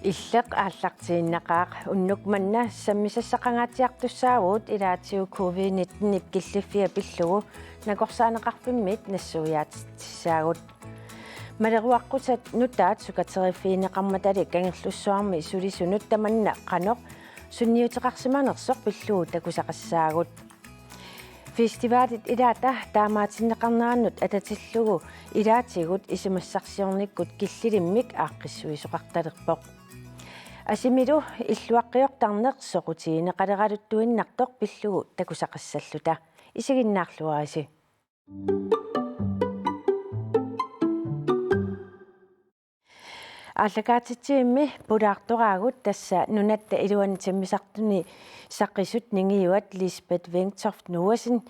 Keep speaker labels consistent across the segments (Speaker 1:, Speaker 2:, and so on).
Speaker 1: Иллеq ааллартииннaqaaq уннукманна саммисассақангаатиартуссаагуут илаатиу COVID-19 ипкиллиффиа пиллугу накорсаанеқарфиммит нассуяатиссаагут малеруаққутат нутаат сукатериффиинеқарматали кангерлуссуарми сулисунут таманна қаноқ сунниутеқарсиманерсоқ пиллугу такусақассаагут фестивалит илаата таамаатиннеқарнараннут ататиллугу илаатигут исимассарсиорниккут киллилиммик ааққиссуисоқарталерпоқ асимилу иллуаққиортарнеқ соқутиинеқалералуттуиннартоқ пиллугу такусақассаллута исигиннаарлуариси аллагаатитсиимми пулаартораагут тасса нунатта илуани таммисартуни саққисут нингиуат Lisbeth Wengtoft Nuasin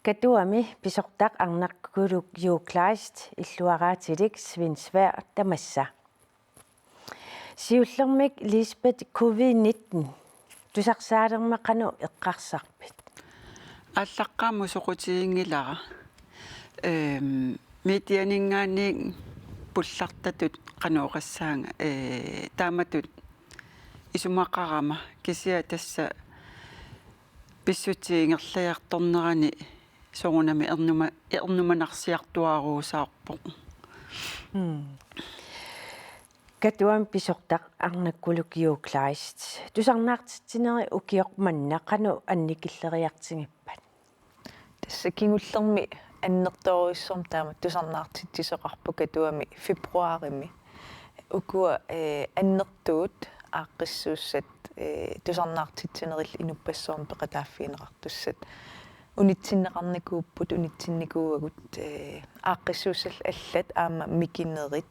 Speaker 1: катуами писортақ арнаққулук юуклаист иллуараатилик свинсвær тамасса сиуллермик Lisbeth COVID-19 тусарсаалермақану эққарсарпит
Speaker 2: аллаққааму соқутиингилара медианингаанник пуллартатут канооқассаанга тааматут исумақарама кисиа тасса писсутиингерлаярторнерани согунами эрнуманарсиартуаруусаарпоқ катуам писортақ арнаккулук юуклаист тусарнаартитсинери укиоқманна қану анникиллериартингиппат
Speaker 3: тасса кингуллерми аннерторуиссорм таама тусарнаартитсисоқарпу катуами фебруарими укуа аннертуут ааққиссууссат тусарнаартитсинерил инуппассуарм пеқатааффиинеқартуссат унитсиннеқарникууппут унитсинникууагут ааққиссууссал аллат аама микинерит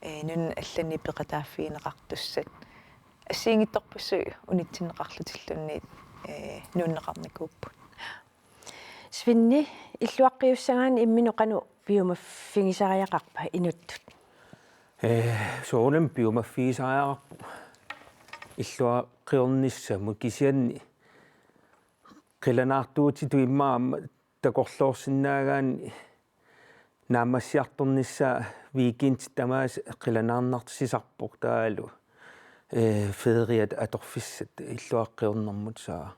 Speaker 3: нун аллани пеқатааффиинеқартуссат ассиингитторпассуи унитсиннеқарлутиллунниит нууннеқарникууппут
Speaker 1: свинни иллуаққиуссагаани имминуқану биумаффигисариақарпа инуттут
Speaker 4: соонам биумаффигисариақарпу иллуаққиорниссаму кисианни қиланаартуутиту иммаама такорлоорсиннаагаани наамассиарторнissaа викинд тамаас қиланаарнартисисарпоқ таалу федериат аторфиссат иллуаққиорнэрмут саа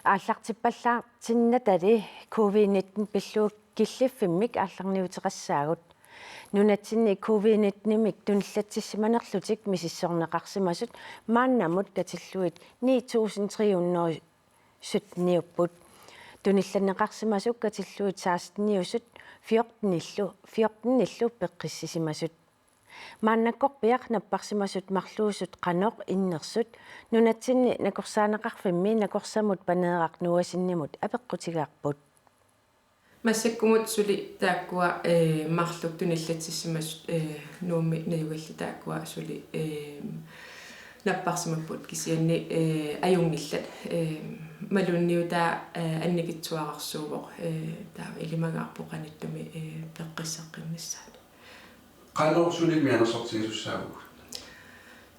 Speaker 1: ааллартиппаллаартиннатали COVID-19 пиллуг киллиффиммик аалларниутеқассаагут нунатсинни COVID-19-мик туниллатсиссиманерлутик мисиссорнеқарсимасут мааннамут катиллуит 9317 тунилланеқарсимасук катиллуит саастниусут 14 пеққиссисимасут мааннаккорпиақ наппарсимасут марлуусут қаноқ иннерсут нунатсинни накорсаанеқарфимми накорсамут панеэрақ нуасиннимут апеққутигаарпут
Speaker 5: массаккумут сули тааккуа марлук туниллатсиссимасут нуумми наюгалли тааккуа сули наппарсимаппут кисианни аюнгиллат малунниутаа анникитсуарарсуувоқ таа илимагаарпоқаниттуми пеққиссаққиммиссаат
Speaker 6: Qanor sulit mianersortigissussaagugut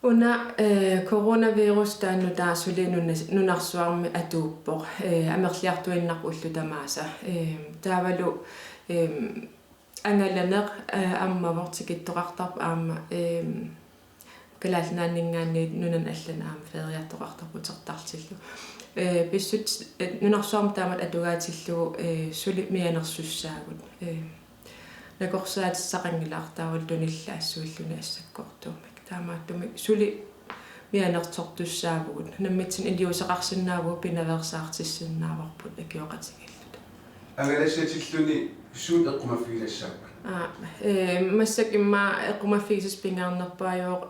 Speaker 5: una coronavirus taannu taasuli nunarsuarmi atuuppoq amerliartuinnaq ullu tamaasa taavalu angalaneq ammavort aamma kalaalnaanningaanni nunan allan aam feriartoqartorputertartillu pissut nunarsuarmi taamat atugaatillugu suli mianersussaagut накорсаатиссақангилаартаавал туниллаассууллуни ассаккортуумик таамааттуми сули мианерторtussaavugut наммитсин илиусеқарсинааву пинаверсаартиссиннааварпут акиоқатигиллут
Speaker 6: агалассатиллуни суут эққумаффигилассааппа
Speaker 5: массак имма эққумаффигисис пингаарнерпаажоо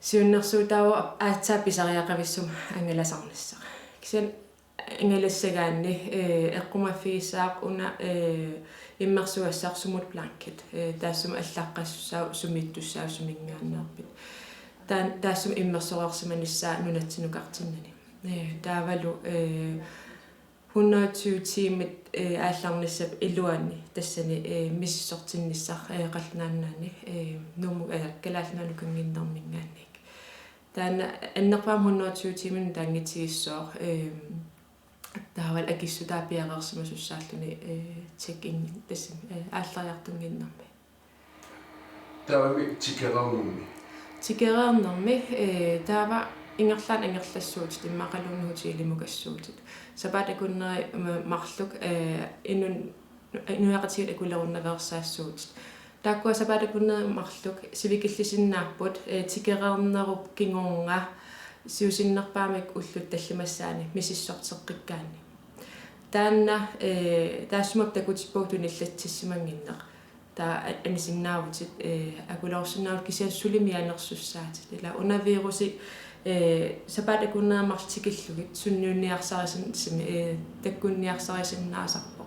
Speaker 5: сиуннерсуутаава аатсаапписариақависсум ангаласарнассаа кисен ингалассагаанни эққумаффигисаақ уна иммерсуассаарсумут бланкет таассум аллааққассусаа сумиттуссаа сумингааннаарпит таассум иммерсориарсиманиссаа нунатсинукартиннани таавалу 120 тимит аалларниссап илуанни тассани миссортинниссар қалнааннаани нууму калаалнаану кангиннэрмингаанник таана аннерпаам 120 тимин таангитигиссоо таавал акиссутаапиареерсимасуссааллуни тик ин тассим ааллариартунгиннэрми
Speaker 6: таавами тикераарнумми
Speaker 5: тикераернэрми таава ингерлаан ангерлассуут иммақалууннуутиилимукассуутит сапаатакуннери марлук инун инуяқатигит акулеруннаверсаассуутит тааккуа сапаатакуннери марлук сивикиллисиннааппут тикераернеруп кингорнга сиусиннерпаамик уллут таллимассаани мисиссортеққиккаани таанна таассумап такутиппууту ниллатсиссимангиннеқ таа анисиннаавутит акулаорсинаавут кисиассулимианерсуссаатит ила унавируси сапаатакуннеамарлтикиллугит сунниунниарсарисин таккунниарсарисиннаасарпо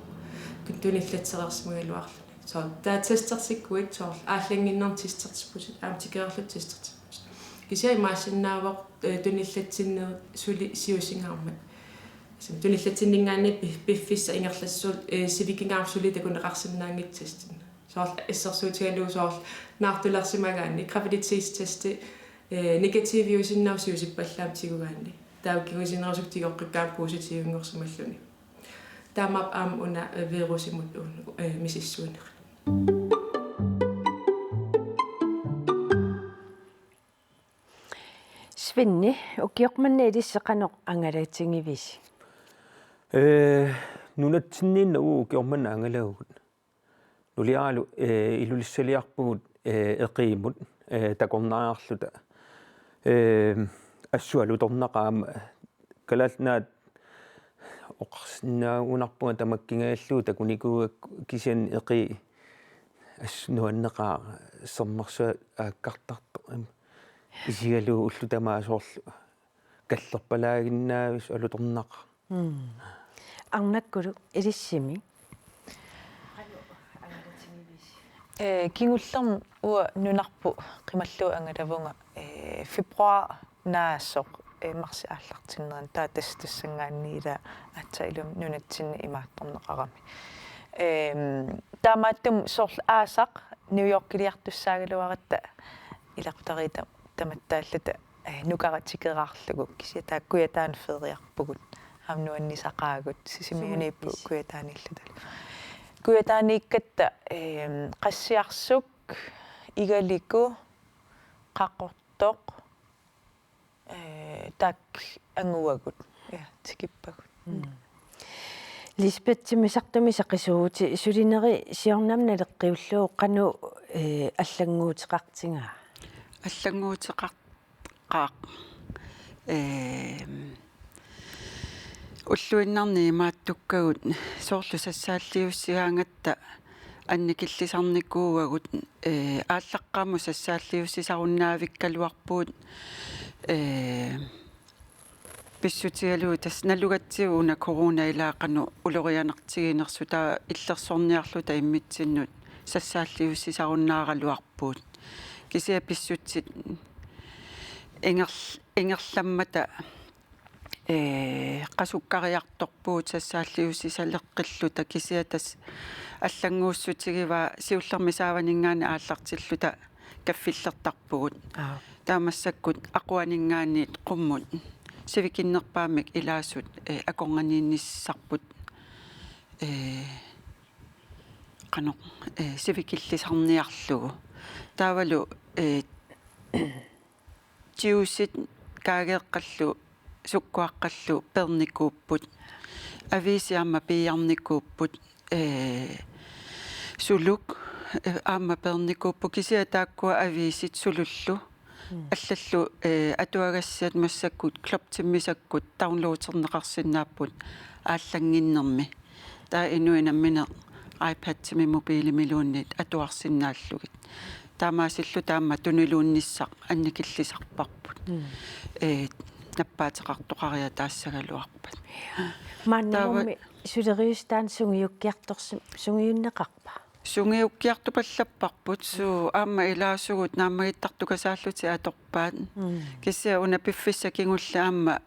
Speaker 5: куттуниллатсерерсимагалуарлуни со таа тестертиккуит соор ааллангиннерн тестертиппусит аам тикеерлут тестертиппусит кисиа маасиннаавоқ туниллатсиннер сули сиусингаармат сим туниллатсиннингаани пиффисса ингерлассуут сивикингаарсули такунеқарсинаангитсастин соор иссерсуутигалуу соор наартулерсимагаани гравидитетстести негативиусиннаусиусиппаллаам тигугаани таукигусинерусук тигоққиккаа поситивингорсималлуни таамап аам уна вирусимут мисиссуунери
Speaker 1: Svinni ukiormanna ilisseqanoq angalaatiнгивис
Speaker 4: нунатсинниинна уукиорманна ангалаагут нулиаралу илулиссалиарпугут эқиимут такорнариарлута ассуалуторнақаама калаалнаат оқарсинаагунарпуга тамаккингааллуу такуникууак кисиан эқи ассунуаннеқаа сэрмерсуа ааккартарто исигалуу уллутамаасоорлу каллерпалаагиннаавис алуторнаqa
Speaker 1: арнаккулу илиссими
Speaker 3: кингуллерм уа нунарпу қималлуу ангалавунга фебруар наассоқ марси ааллартиннеран таа тестассангаанниила атсаилум нунатсинни имаатторнеқарами таамааттум соорлу аасақ нью-йоркилиартуссаагалуаратта илартарита таматтааллата нукаратикераарлугу кися тааккуя таан фериарпугут амнуаннисақаагут сисимигуниппу куятааниллутал куятаанииккатта qassiarсук игалику қаққортоқ так ангуагут тикиппагут
Speaker 1: Lisbeth тимисартуми сақисуути сулинери сиорнамна леккиуллуу қану аллангуутеқартингаа
Speaker 2: аллангуутеқартаа уллуиннарни мааттуккагут соорлу сассааллиуссигаангатта анникиллисарникуугагут ааллаққааму сассааллиуссисаруннаавиккалуарпуут писсутигалуу тас налугатсигуна корона илаақану улорианертигинерсу таа иллерсорниарлута иммитсиннут сассааллиуссисаруннааралуарпуут кисиа писсутсит энгерламмата qasukariartorpuut sassaalliussisaleqqilluta kisiatas аллангууссутигива сиуллерми сааванингаани ааллартиллута каффилlertarpugut таамассаккут aquaningaani qumмут сивикиннерпаамик илаасут акорганиинниссарпут qanoq сивикиллисарниарлугу таавалу тиусит каагеэккаллу суккуаққаллу перникууппут ависиамма пиарникууппут сулук аама перникууппу кисиа тааккуа ависит сулуллу аллаллу атуагассиат массаккут клоптиммисаккут таунлуутернеқарсинааппут ааллангиннерми таа инуинаммине iPad-тими мобилимилууннит атуарсинааллугит таамаасиллу таама тунилуунниссақ анникиллисарпарпут наппаатеқартоқариа таассагалуарпат
Speaker 1: мааннамми сулериустаан сунгиуккиарторсим сунгиуннеқарпа
Speaker 2: сунгиуккиартупаллаппарпут суу аама илаасугут наамагиттартукасааллути аторпаат кисиа уна пиффисса кингулла аама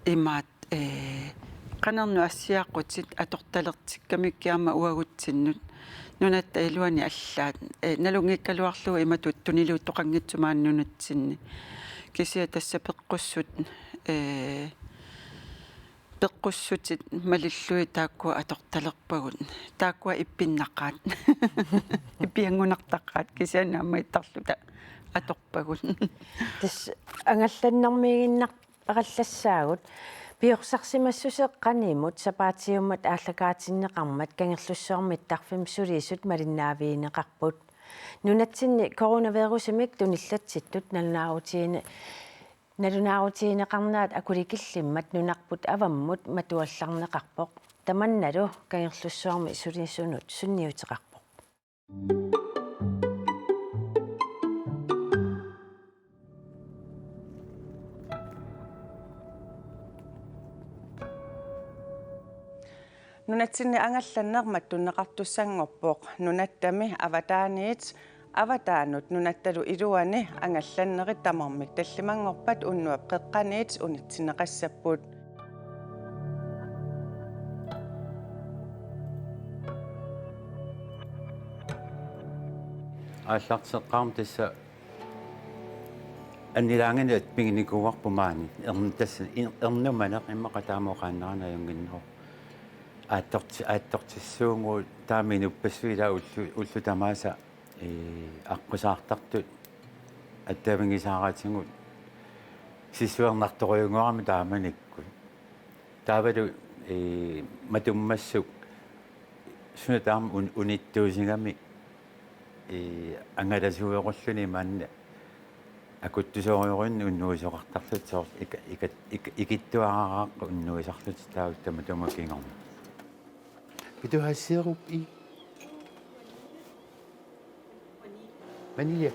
Speaker 2: имаат qanarnu assiaqqutsit atortalertikkamikkiarma uagutsinnut nunat iluani allaat nalungikkaluarlugu imatut tuniluut toqanngitsumaannunatsinni kisia tassa peqqussut пеққуссутит малиллуи тааккуа аторталерпагут тааккуа иппиннаққаат иппиангунартаққаат кисианаама иттарлута аторпагут
Speaker 1: тас ангалланнэрмигиннар параллассаагут пиорсарсимассусеққанимут сапаатиуммат ааллакаатиннеқармат кангерлуссуармит тарфим сулиисут малиннаавиинеқарпут нунатсинни коронавирусимик туниллатситтут налунаарутиинеқарнаат акуликиллиммат нунарпут аваммут матуалларнеқарпоқ таманналу кангерлуссуарми сулиисунут сунниутеқарпоқ
Speaker 7: нунатсинни ангалланнермат туннеқартуссангорпоқ нунаттами аватаанут нунатталу илуани ангалланнерит тамармик таллимангорпат уннуап қеққаниит унитсинеқассаппут
Speaker 8: ааллартеққарм тасса аннилаангинат пигникуарпумаани тасса эрнуманеқ иммақатаамоқааннарана юнгиннеро ааттортиссуунгу тааминуппассуила уллу тамааса аққусаартартут аттавингисааратингут сисуернарторюнгуарами тааманиккут таавалу матуммассук сунатаам униттуусигами ангаласуеқорлуни маанна акуттусориорин уннуисоқартарлут соор икиттуараарааққу уннуисарлут таавуттама тумакингорма Vil du have sirup i? Vanilje.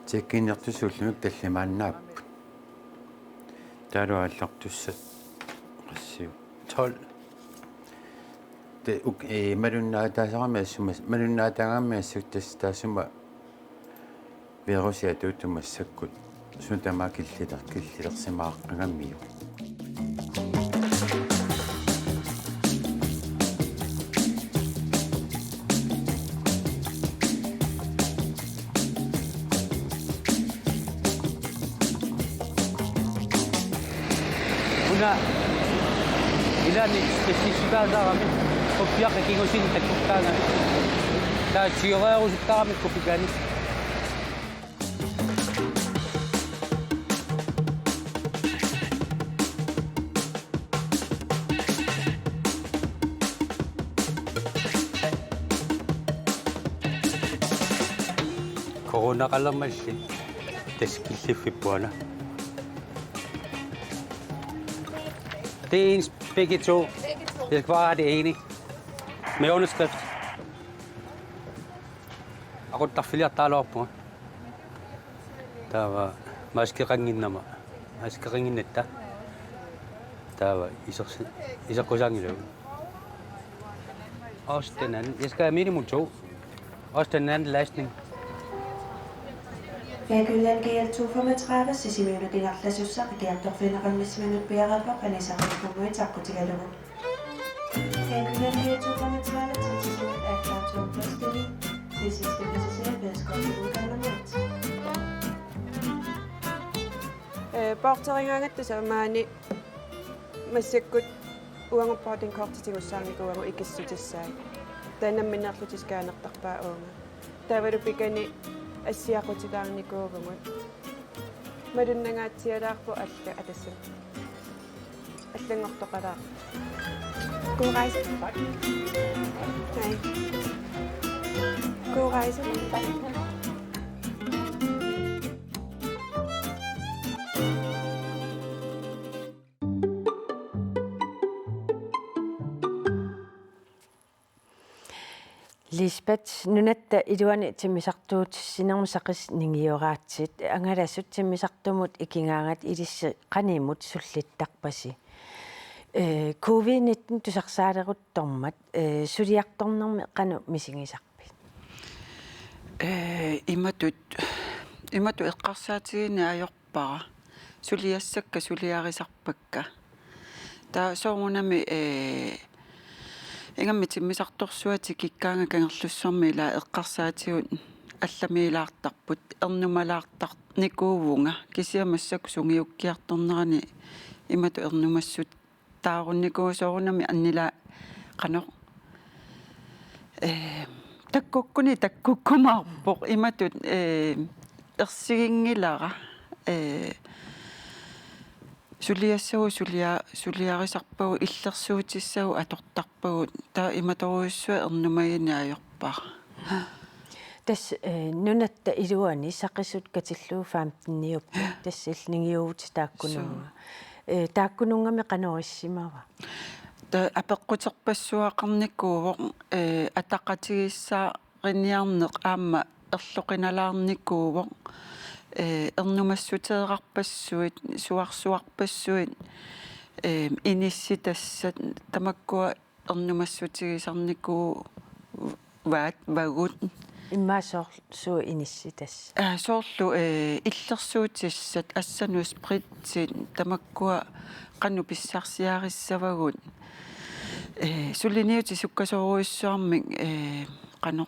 Speaker 8: Tekkinertusullunuk tallimaannaap. Taaluallartussat qassiu 12. Te malunnaataagaammiassuk taasuma virusia tuuttumassakkut suntamaa killilersimaaqangammiu.
Speaker 9: Ilani spesifikaasaarami koppiaqa kingusin takkuttaanga taa sioraarusuttaramik kopikani corona qalermalli taskilliffipuana Det er ens begge to. Det skal bare have det ene. Med underskrift. Og der følger der op på. Der var maskeringene. Maskeringene der. Der var især kodsang i løbet. Også den anden. Jeg skal have minimum 2. Også den anden lastning.
Speaker 10: Fækyllan GL235 sisimiyuna tinarlasussa kiartorfineqammismanut piarapa qanisaqarpumuit saqqutigaluguk. Fækyllan GL235 sisimiyut aaklaartuuplastini tisiiste passagerbedskortugukaallamut.
Speaker 5: Porteringaangattusaamaani massakkut uanguppatin kortitigussaarnikuangu ikissutissai. Tanamminerlutiskaanertarpaa uunga. Tavalu pikani ассиақутилаарникуугумут малуннагааtsialaarpu алла атассам аллангортоқалаа god rejse hej god rejse
Speaker 1: Lisbeth nunatta iluani timmisartuut sinermusaqis ningiораатсит ангалассут тиммисартумут икингаангат илисси qaнииммут суллиттарпаси COVID-19 тусарсаалеруттормат сулиарторнэрми qaну мисигисарпит
Speaker 2: имату эққарсаатигини аёрпара сулиассакка сулиарисарпакка таа соорунами ингамми тиммисарторсуати киккаанга кангерлуссорми ила эққарсаатигут алламиилаартарпут эрнумалаартар никуувунга кисиамассак сунгиуккиарторнерани имату эрнумассут таарунникуусоорунами аннила qano таккуккумаарпоқ иматут ерсигингилара сулиарисарпагу иллерсуутиссагу атортарпагу таа иматоруйуссуа эрнумагинаajorpaa
Speaker 1: тас нунатта илуани сақисут катиллуу фаамтинниуппу тассилнигиуути тааккунунга тааккунунгами канориссимава
Speaker 2: та апеққутерпассуақарникууво атақатигиссаариниарнеқ аама ерлоқиналаарникууво эрнумассутереқарпассуит суарсуарпассуит инисситассат тамаккуа эрнумассутигисарникуу вагут
Speaker 1: иммаасоорлу инисситас
Speaker 2: соорлу иллерсуутиссат ассану спритсит тамаккуа qannu pissarsiarissavagут суллиниути суккасоруиссуармик qano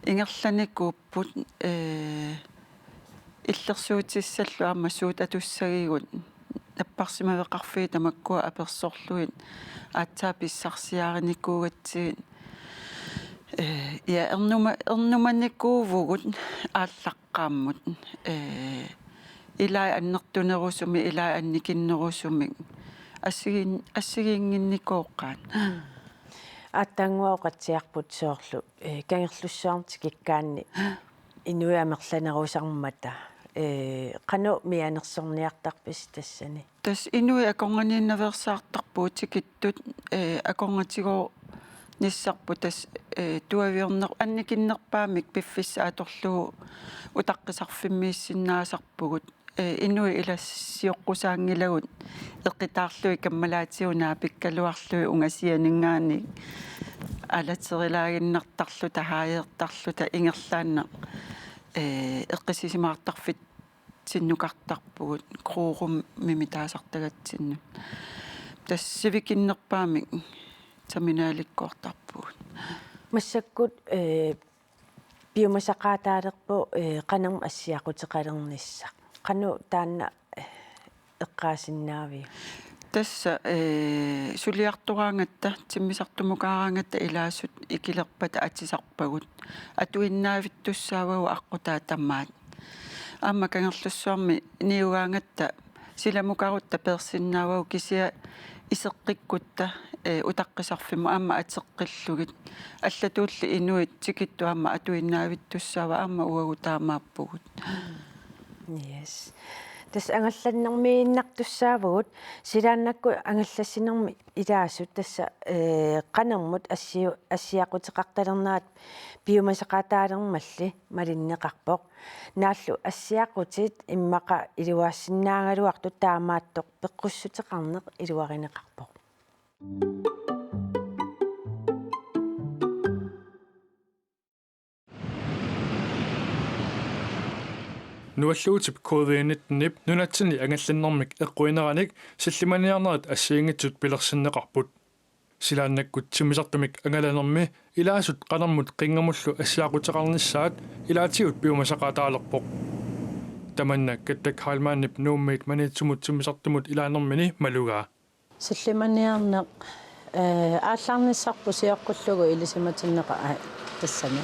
Speaker 2: ингерланикууппут иллерсуутиссаллу аама суут атуссагигут наппарсимавеқарфии тамаккуа аперсорлуит аатсаа писсарсиариникуугатсигит я эрнуманникуувгут ааллаққааммут илаа аннертунерусуми илаа анникиннерусумик ассигингинникооққаат
Speaker 1: аттангуоқатсиарпут соорлу кангерлуссаарти киккаанни инуиамерланерусармата qanu mianersorniartarpis tassani
Speaker 2: тас инуи акорганииннаверсаартарпуут тикиттут акоргатигоо ниссарпу тас туавиорнер анникиннерпаамик пиффисса аторлугу утаққисарфиммииссиннаасарпугут инуи илассиоққусаангилагут эққитаарлуи каммалаатиунаа пиккалуарлуи унгасианингаани алатерилаагиннартарлу тахааеэртарлута ингерлаанна эққисисимаартарфит синнукартарпугут круурум мимитаасартагатсиннут тассивикиннерпаамик терминааликкуартарпугут
Speaker 1: массаккут биомасақаатаалерпу qanam ассиақутеқалернisса qanu таанна эққаасиннаави
Speaker 2: тасса сулиартураангатта тиммисартумукаараангатта илаассут икилерпата атисарпагут атуиннаавиттуссаавагу аққутаа таммаат аама кангерлуссуарми ниугаангатта силамукарутта персиннаавагу кисиа исеққиккутта утаққисарфиму аама атеққиллугит аллатуулли инуит тикитту аама атуиннаавиттуссаава аама уагу таамааппугут
Speaker 1: yes тас ангалланнэрмииннартуссаавгут силааннакку ангаллассинерми илаасут тасса qanarmut ассиақутеқарталернаат биомасақаатаалермалли малиннеқарпоқ нааллу ассиақутит иммақа илуаассиннаагалуарту таамааттоқ пеққуссутеқарнеқ илуаринеқарпоқ
Speaker 11: нуаллуутип COVID-19 нунатсини ангалланнэрмик эққуинераник силлиманиарнерит ассиингитсут пилерсиннеқарпут силааннаккут тимисартумик ангаланерми илаасут qanarmut qingamullu ассиақутеқарниссаат илаатигут биомасақаатаалерпоқ таманна каттак хаалмааннип нууммит манитсумут тимисартумут илаанермини малугаа
Speaker 1: силлиманиарнеқ ааллаарниссарпу сиоққуллугу илисиматиннеқа тассами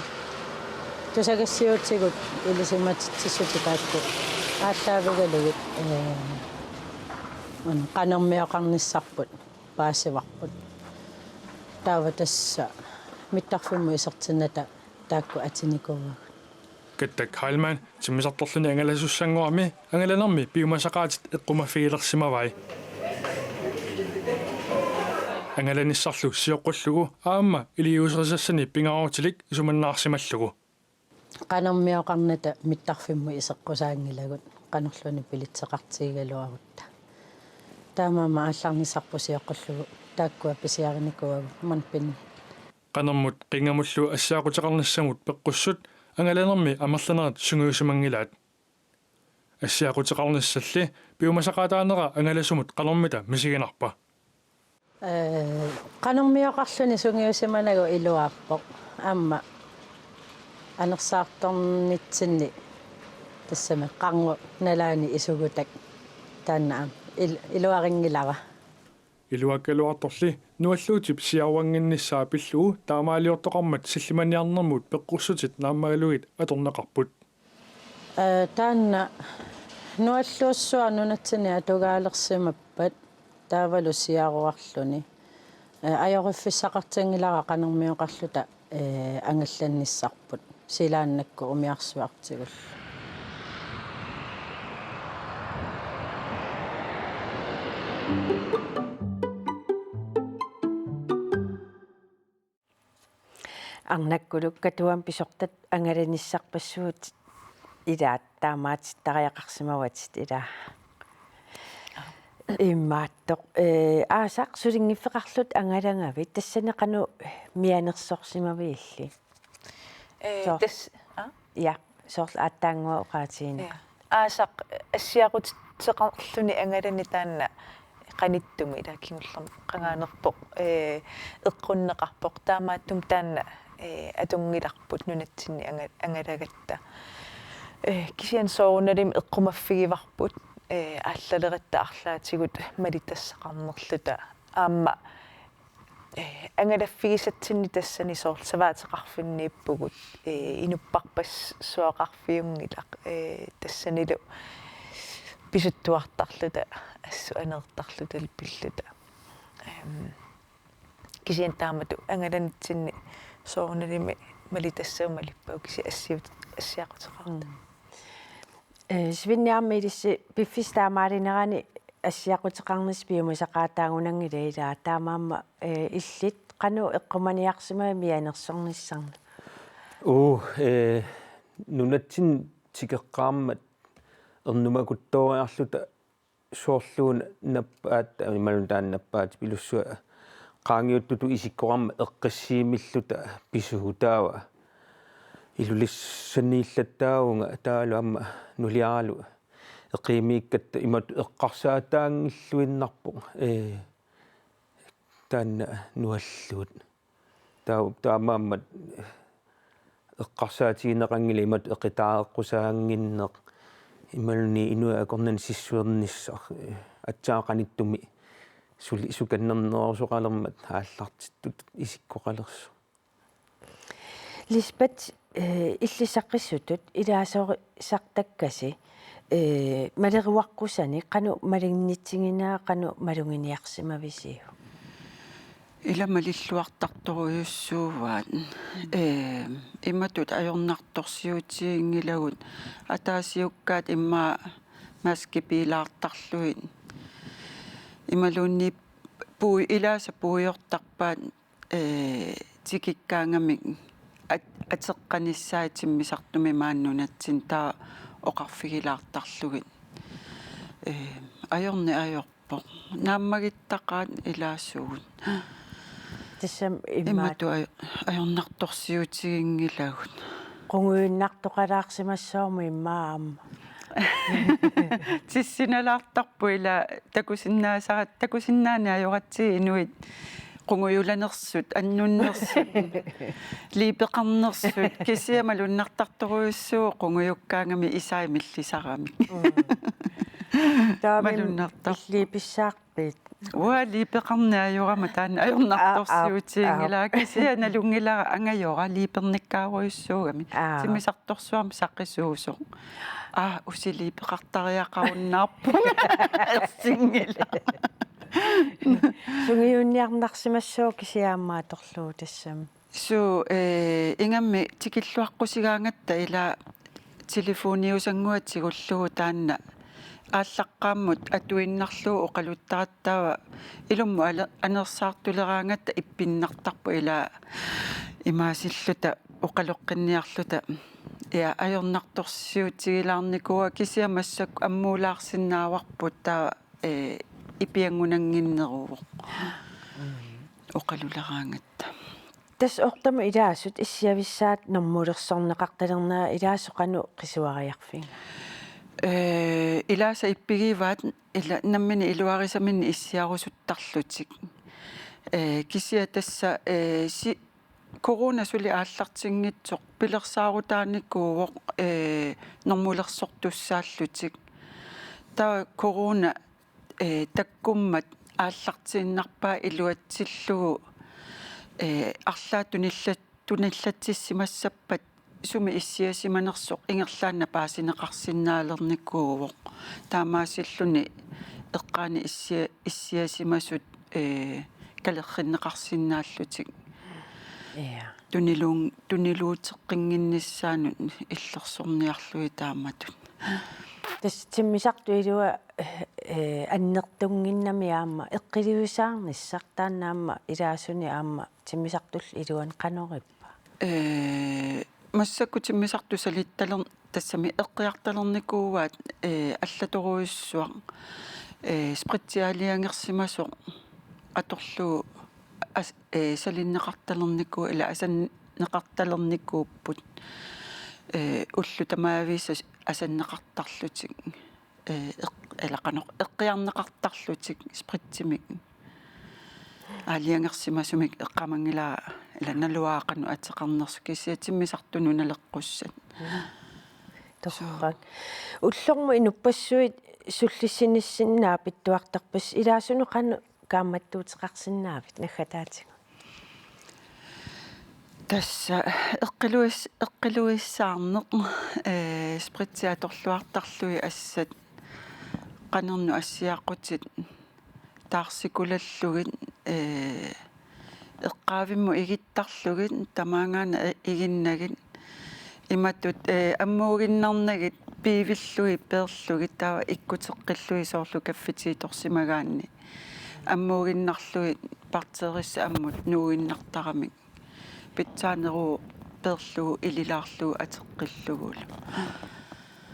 Speaker 1: тусагассиутигут илисиматитсутипаакку ааллаавигалугит qanarmiоқарниссарпут паасиварпут таава тасса миттарфимму исертинната таакку атиникуува
Speaker 11: каттак хаалмаан тимисарторлуни ангаласуссангуарми ангаланерми биомасақаатит эққумаффигилерсимавай ангаланиссарлу сиоққуллугу аама илиусерисассани пингаарутилик исуманнаарсималлугу
Speaker 1: qanarmiоqarnata mittarfimmu iseqqusaaangilagut qanerluni pilitseqartigigaluarutta taamaama aallarnisarpu siоqqullugu taakkua pisiarinikuagu manpin
Speaker 11: qanarmut qingamullu ассаақутеқарнissamut пеққуссут ангаланерми амерланерат сунгуусумангилаат ассаақутеқарнissalli биомасақаатаанера ангаласумут qanarmita мисигинарпа
Speaker 1: qanarmiоqarluni sungiusimanagu iluaarpoq аама анерсаарторнитсинни тассами қангу налаани исугутак тааннаам илуарингилава
Speaker 11: илуаккалуарторли нуаллуутип сиарвангиннissaa пиллуу таамаалиортоқармат силлиманиарнэрмут пеққуссутит нааммагалугит аторнеқарпут
Speaker 1: таанна нуаллууссуа нунатсини атугаалерсимаппат таавалу сиаруарлуни ajoriffiссақартингилара qanермиоқарлута ангалланниссарпут силааннакку умиарсуартигул арнаккулук катуам писортат ангаланиссарпассуут илаат таамаатиттариақарсимаватит ила иммааттоқ аасақ сулингиффеқарлут ангалангавит тассанеқану мианерсорсимавиилли
Speaker 3: тас
Speaker 1: я сорл аттаангуа оqaатиина
Speaker 3: аасақ ассиақутеқарлуни ангалани таанна qanittumi ilaakkingullerm qangaanерпоq эққуннеқарпоq таамааттум таанна атунгиларпут нунатсинни ангалагатта кисиан сооруналим эққумаффигиварпут аллалератта арлаатигут малитассақарнерлута аама ангалаффигисатсинни тассани соор саваатеқарфиннииппугут инуппарпас суақарфиунгилақ тассанилу писуттуартарлута ассу анеэртарлута пиллута кисиан таамату ангаланитсинни соорналими малитассаумалиппау киси ассиақутеқарта
Speaker 1: свинниармилисси пиффистаамаалинерани ассиақутеқарнис пиумусақаатаагунангила илаа таамаама иллит қану эққуманиарсимаа мианерсорниссарна
Speaker 4: нунатсин тикеққааммат ернумакутториарлута соорлуун наппаат ималун тааннаппаат пилуссуа qaangiuttut isikkoqarma eqqassiimilluta pisuhutaava ilulissaniillattaavunga taalu amma nuliaalu eqiimiikkatta imat eqqarsaataangilluinnarpu taanna nualluut taamaammat eqqarsaatigineqangili imat eqitaaeqqusaanginneq imaluni inua akornan sissuernissar atsaaqanittumi суканнернерсоқалермат хааллартиттут исиккоқалерсу
Speaker 1: Lisbeth иллисаққиссутут илаасори сартаккаси малеруаққусани қану малингнитсигинаа қану малунгиниарсимависиу
Speaker 2: иламалиллуартарторуйуссууваат имматут ajornartorsiutiingilagut атаасиуккаат имма маскипилаартарлуит ималуунни пуу илааса пууйортарпаат тикиккаангамик атеққаниссаатиммисартуми мааннунатсин таа оқарфигилаартарлугит ajorpo нааммагиттақаат илаассуугут
Speaker 1: тассам
Speaker 2: иммату ajornartorsiutigingilagut
Speaker 1: qunguinnartoqalaarsimassoomu immaam
Speaker 2: тиссиналаартарпу ила такусиннаасарат такусиннаани ajоратси инуит qunguyulanersut annunnersut liipeqarnersut kisiamalunartartoruussuu qunguyukkaangami isaimillisaramik
Speaker 1: таамалуннартар липиссаарпит
Speaker 2: уа liipeqarna ajorama таана ajornartorsiutiingilaa kisianaluнгилара ангajora liipernikkaaruissuugami тимисарторсуам саққисуусоқ усилиипеқартариақаруннаарпу ерсингила
Speaker 1: сунгиунниарнарсимассуу кисиааммааторлуу тассам
Speaker 2: су ингамми тикиллуаққусигаангатта ила телефониусангуатсигуллугу таанна ааллаққааммут атуиннарлуу оқалуттараттава илумму анерсаартулераангатта иппиннартарпу ила имаасиллута оқалоққинниарлута я ajornartorsiutigilaarnikua kisiamassак аммуулаарсиннааварпут таа ипиангунангиннеруво оқалулераангатта
Speaker 1: тас ортама илаасут иссиависсаат нормулерсорнеқарталернаа илаасоқану қисуариарфин
Speaker 2: илааса иппигиваат ила наммини илуарисаминни иссиарусуттарлутик кисия тасса corona suli ааллартингитсоқ пилерсаарутааникууоқ нормулерсортуссааллутик таа corona таккуммат ааллартииннарпаа илуатсиллугу арлаатуниллатиссимассаппат суми иссиасиманерсоқ ингерлаанна паасинеқарсинаалерникууоқ таамаасиллуни эққаани иссиасимасут калерриннеқарсинааллутик тунилуутеққингиннissaanут иллерсорниарлуи тааматут
Speaker 1: тассиммисарту илуа аннертунгиннами аама эққиливисаарниссартаанаама илаасуни аама тиммисартул илуан канориппа
Speaker 2: массакку тиммисарту салитталер тассами эққиарталерникууаат аллаторуиссуақ спритсиалиангерсимасоқ аторлуу салиннеқарталерникуу ила асаннеқарталерникууппут уллу тамаависа асаннеқартарлутик элақано эққиарнеқартарлутик спритсимик алиангерсимасумик эққамангилаа иланалуаақану атеқарнерсу кисиатиммисартуну налеққуссат
Speaker 1: тоққак уллорму инуппассуит суллиссиниссиннаа питтуартарпас илаасуну қану кааматтуутеқарсинаавит наггатаатига
Speaker 2: тасса эққилуиссаарнеқ спритсиаторлуартарлуи ассат qanерну ассиааққутит таарсикулаллугит эққаавимму игиттарлугит тамаангаана игиннагит иматтут аммуугиннарнагит пиивиллуи пеерлугит таава иккутеққиллуи соорлу каффитииторсимагаанни аммуугиннарлуи партерисса аммут нуугиннартарамик питсаанеруу пеерлугу илилаарлугу атеққиллугула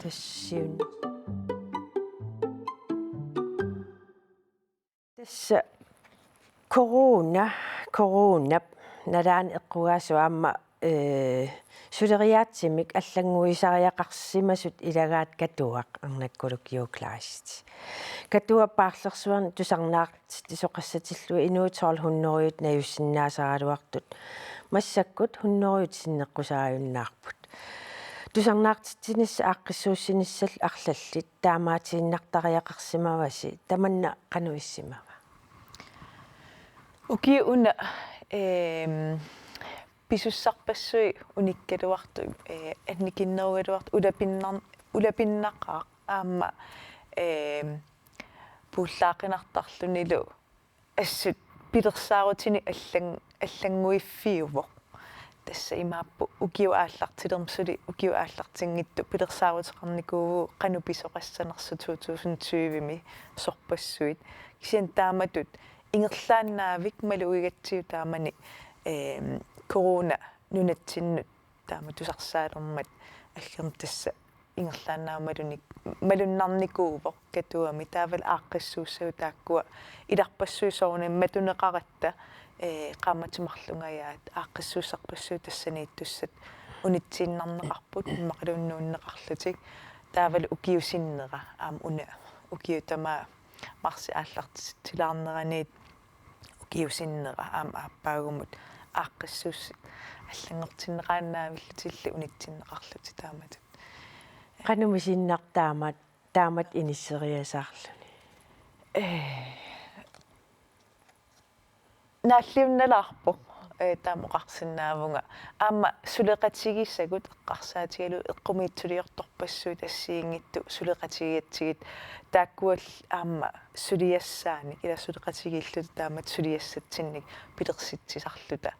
Speaker 1: тассиун тасса corona надаан эққугаасу аама сулериаатсимик аллангуисариақарсимасут илагаат катуақ арнаккулукиуклаасит катуа паарлерсуарни тусарнаартит тисоқассатиллуи инуутсоорл хуннориут наюссиннаасаралуартут массаккут хуннориут синнеққусааюннаарпут тусарнаартитсинисса ааққиссууссиниссал арлаллит таамаатииннартариақарсимаваси таманна қануиссимава
Speaker 3: уки уна писуссарпассуи униккалуарту анникиннеругалуарту улапиннақаа аама пуллаақинартарлунилу ассут пилерсаарутини аллангуиффиувоқ тасса имааппу укиу ааллартилермсули укиу ааллартингитту пилерсаарутеқарникуу қану писоқассанерсу 2020ми сорпассуит кисиан тааматут ингерлааннаавик малуигатсиу таамани corona нунатсиннут таама тусарсаалермат аллерм тасса ингерлааннаамалуник малуннарникуувоқ катуами таавал ааққиссууссау тааккуа иларпассуи соорнамма тунеқаратта qaamatimarlungayaat aaqqissuussarpassuu tassaniittussat unitsinnerneqarput maqalunnuunneqarlutik taavalu ukiusinnera aam una ukiutama marsi aallartilaarneraniit ukiusinnera aam aappаагumut aaqqissuussit аллангертиннеqaannaavillutiilli unitsinneqarluti taamatut
Speaker 1: qanumisinnartaamat taamat inisseriasaarluni
Speaker 3: нааллиунналаарпо таамоқарсинаавунга аама сулеқатигиссагут эққарсаатигалу эққумиитсулиорторпассуи тассиингитту сулеқатигиатсигит тааккуал аама сулиассаани ила сулеқатигииллут таамат сулиассатсинник пилерситсисарлута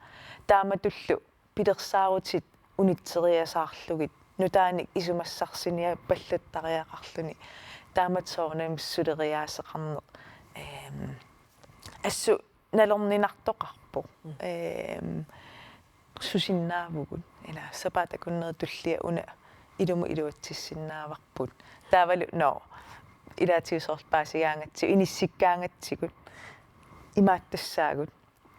Speaker 3: тааматуллу пилерсаарутит унитсериасаарлугит нутааник исумассарсиниа паллаттариақарлуни таамат соорнам сулериаасеқарнеқ ассу налорнинартоқарпо сусиннаавгут ила сапаатакуннертуллиа уна илуму илуатсиссиннааварпут таавалу но илаатиусорл паасигаангатси иниссиккаангатсигут имааттассаагут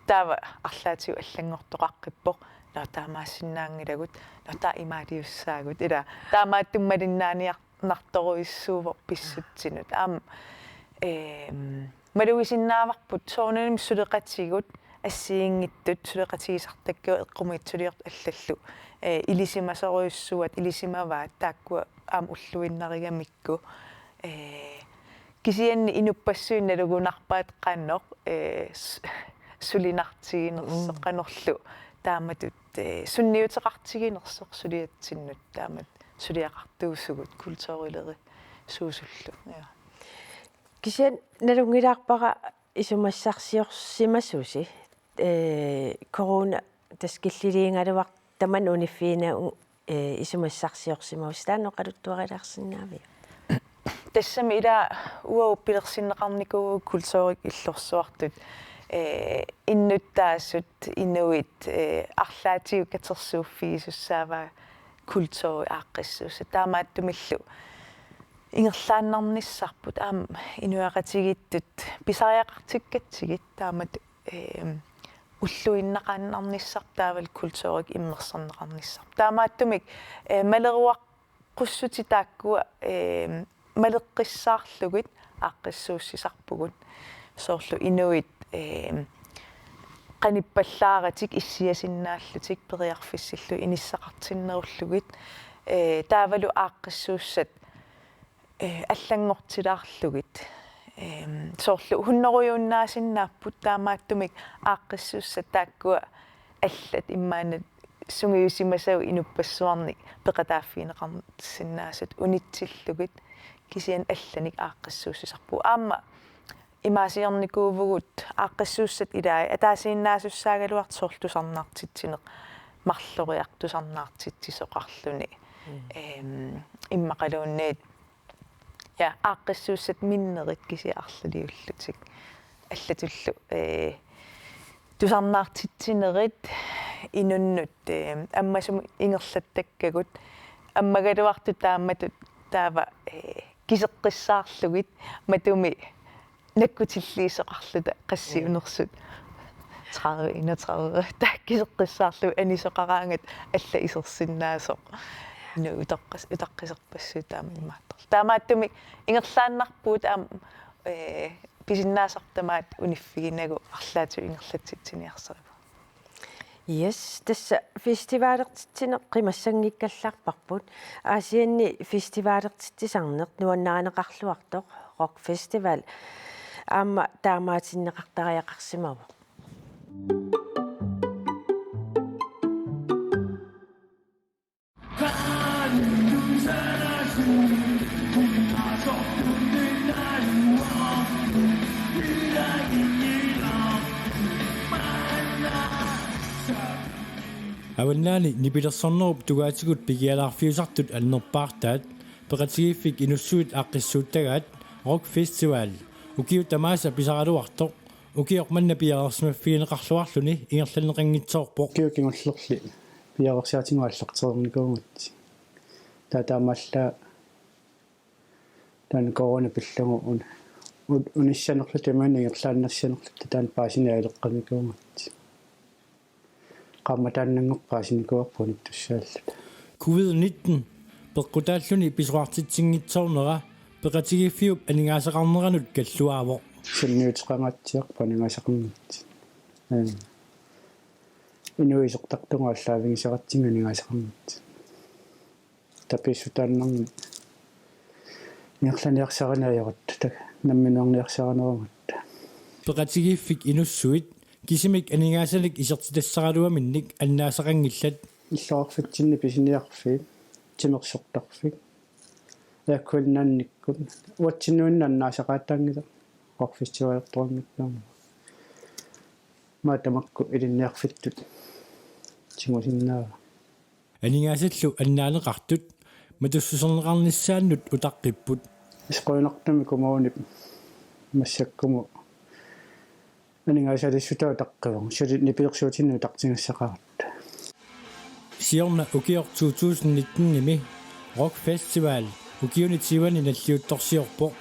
Speaker 3: таава арлаатиу аллангортоқаққиппо но таамаассиннаангилагут но таа имаалиуссаагут ила таамааттуммалиннааниарнарторуиссуувор писсутсинут аам малуисиннааварпут соорнаним сулеқатсигут ассиингиттут сулеқатигисартаккуа эққумиитсулиорт аллаллу илисимасоруйуссуат илисимаваат тааккуа аама уллуиннаригамикку кисианни инуппассуинна лугунарпаат қанноқ сулинартигинерсоқ қанорлу тааматут сунниутеқартигинерсоқ сулиатсиннут таамат сулиақартуусугут культуурилери суусуллу я
Speaker 1: кисиан налунгилаарпара исумассарсиорсимасуси корона таскиллилиингалуар таман униффиина исумассарсиорсимаус таанеқалуттуарилаарсиннаавиа
Speaker 3: тассами ила уау пилерсиннеқарникуу культуурик иллорсуартут иннуттаассут инуит арлаатигу катерсууффигисуссаава культури ааққиссууса таамааттумиллу ингерлааннарниссарпут аама инуақатигиттут писариақартиккатсигит таамат уллуиннақааннарниссар таавал культурик иммерсарнеқарниссар таамааттумик малеруаққуссути тааккуа малеққиссаарлугит ааққиссууссисарпугут соорлу инуит qanippallaaratik issiasinnaallуtik periarfissillu inissaqartinnerullugit taavalu aaqqissuussat аллангортилаарлугит соорлу хуннеруйууннаассиннааппут таамааттумик ааqqissuussat тааккуа аллат иммаанат сунгиусимасау инуппассуарник пеқатааффинеқарсиннаасат унитсиллугит кисиан алланик ааqqissuussисарпу аама имаасиорникуувгут ааqqissuussat илаа атаасииннаасуссаагалуарт соорлтусарнаартитсинеқ марлориартусарнаартитсисоқарлуни иммақалуунниит я ааqqissuussat миннерит кисиаарлалиуллутик аллатуллу тусарнаартитсинерит инуннут аммасум ингерлаттаккагут аммагалуарту тааматут таава кисеққиссаарлугит матуми наккутиллиисоқарлута қассиунерсут 30 таккисеққиссаарлу анисоқараангат алла исерсиннаасоқ ину утаққисерпассуу таама имааттар таамааттуми ингерлааннарпуут аама писиннаасартамаат униффигинагу арлаату ингерлатситсиниарсерива
Speaker 1: Yes, tässä festivaalерtitсинеқ қимассангиккаллаарпарпут аасианни фестивалертитсисарнеқ нуаннааneqarluartoq rock festival аама таамаатиннеқартариақарсимава
Speaker 12: Аваннаани нипилерсорнеруп тугаатигут пигиалаарфиусартут аннерпаартаат пеқатигиффик инуссуит ааққиссууттагаат rock festival укиу тамааса писаралуарто укиоқ манна пиарерсимаффиинеқарлуарлуни ингерланеқангитсоорпоқ
Speaker 13: киу кингуллерли пиарерсиатингуаллартерникуугут таамаалла тан корона пиллангу униссанерлу тамаани ингерлааннерсианерлу таан паасинаалеққамикуугут qammatannanngorpaasinikуарпуник туссааллат
Speaker 12: covid-19 пеққутааллуни писуартитсингитсоорнера пеқатигиффиуп анингаасеқарнеранут каллуаавоо
Speaker 13: синниутеқангатсиақ панингаасеқарнит инуисоқтартунгааллаавигисеқатсинга анингаасеқарнит таписсутааннарни нерланиарсаранаайорат намминуарниарсаранеругат
Speaker 12: пеқатигиффик инуссуит кисимик анингаасалик исертитассаралуаминник аннаасақангиллат
Speaker 13: иллоорфитсинни писиниарфи тимерсортарфик яккулнаанниккут уатсинуиннаннаасақааттаангила рокфестивалерторнниккаама маатамакку илинниарфиттут тимусиннаа
Speaker 12: анингаасаллу аннаанеқартут матуссусернеқарниссааннут утаққиппут
Speaker 13: исқоинартами кумаунип массаккуму анингаасалиссутаа таққивам сулит нипиерсуутинну тартингассақарат
Speaker 12: сиорна укиор 2019-ними rock festival укиунитсивани наллиутторсиорпо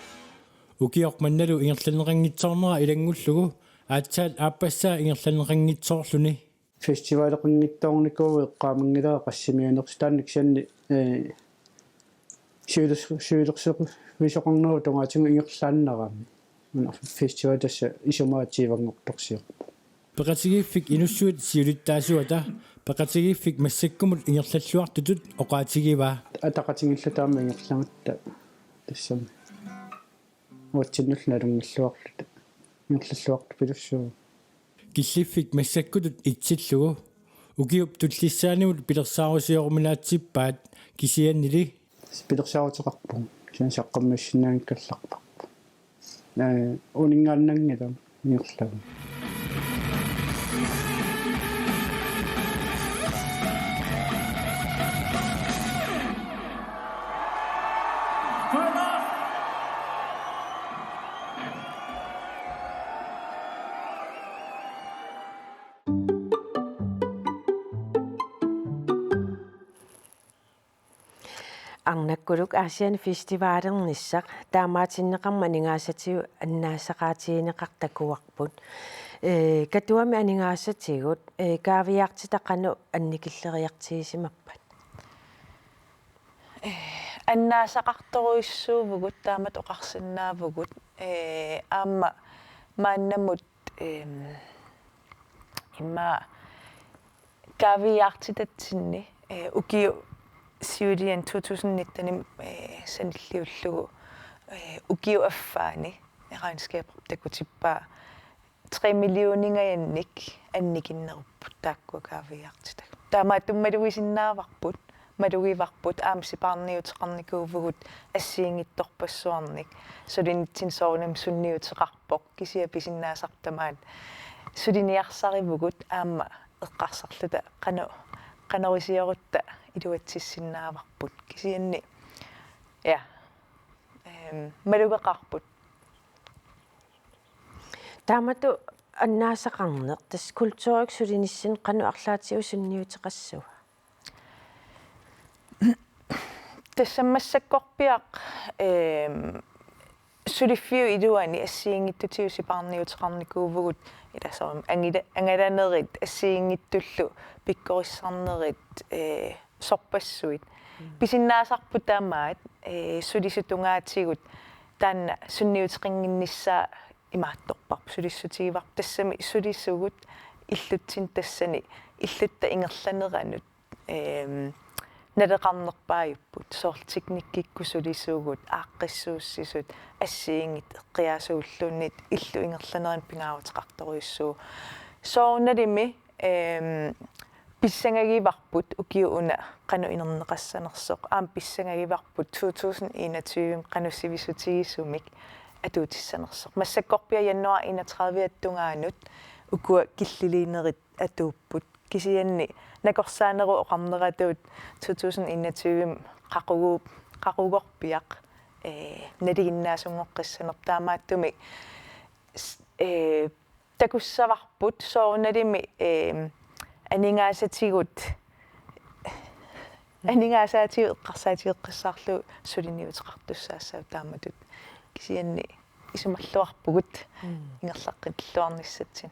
Speaker 12: укиор манналу ингерланеқангитсоорнера илангуллугу аатсаат ааппассаа ингерланеқангитсоорлуни
Speaker 13: фестивалеқингиттоорникуу эққаамангилаа қассимиунерс таанник сианни сюйлерсеқу висоқарнеру тонгаатингу ингерлааннерами фестивал тасса исумаативангорторсиорпо
Speaker 12: Peqatigifik inussuut siulittaasuata peqatigifik massakkumut ingerlalluartutut oqaatigiva
Speaker 13: атақатингиллутаама ингерлангатта тассами уатсиннуллалунгиллуарлута ингерлаллуарту пилуссуу
Speaker 12: киллиффик массаккутут итсиллугу укиуп туллиссаанимут пилерсаарусиоруминаатсиппаат кисианнили
Speaker 13: пилерсаарутеқарпу киан саққаммассинаангкалларпарпу унингааннангилам ингерлаву
Speaker 1: арнаккулук Asian Festivalернissaq таамаатиннеқарма нигаасатигу аннаассақаатигинеқартакуарпут катуами анигаассатигут каавиартитақану анникиллериартигисимаппат
Speaker 3: аннаасақарторуиссуувгут таамат оқарсинаавгут аама мааннамут имма каавиартитатсинни укиу Syrien 2019 sanilliullugu ukiu affaani regnskabtakutippaa 3 millioningajannik annikinnerupput taakkuakaaviartitak taamaattummalugisinnaarvarput malugivarput aamsiparniuteqarnikuuvugut assiingittorpassuarnik sulinitsin soornam sunniuteqarpoq kisia pisinnaasartamaat suliniarsarivugut aama eqqarsarluta qanorisiorutta iluatsissinnaavарпут кисианни я малугеқарпут
Speaker 1: таамату аннаасақарнеқ тас культуурик сулиниссин қану арлаатигу сунниутеқассуа
Speaker 3: тассаммассаккорпиақ сулиффиу илуани ассиингиттутиусипаарниутеқарникуувгут иласорум ангаланерит ассиингиттуллу пиккориссарнерит сорпассуит писиннаасарпут таамаат сулисутунгаатигут таанна сунниутеқингиннссаа имаатторпарп сулиссутигиварп тассами сулиссугут иллутсин тассани иллутта ингерланеранут налеқарнерпааюппут соортикниккикку сулисуугут ааққиссууссисут ассиингит эққиаасууллууннит иллу ингерланеран пингаавутеқарторуиссуу соорналими писсангагиварпут укиуна қану инернеқассанерсоқ аам писсангагиварпут 2021 қануссивисутигиссумик атуутиссанерсоқ массаккорпиа яннуар 31-аттунгаанут укуа киллилиинерит атууппут кисианни накорсаанеру оқарнератуут 2021 қақугорпиақ налигиннаасунгоққиссанер таамааттуми такуссаварпут соорналими анингаасатигут анингаасаатигу эққарсаатигеққиссаарлу сулиниутеқартуссаассаа тааматут кисианни исумарлуарпугут ингерлаққиллуарниссатсин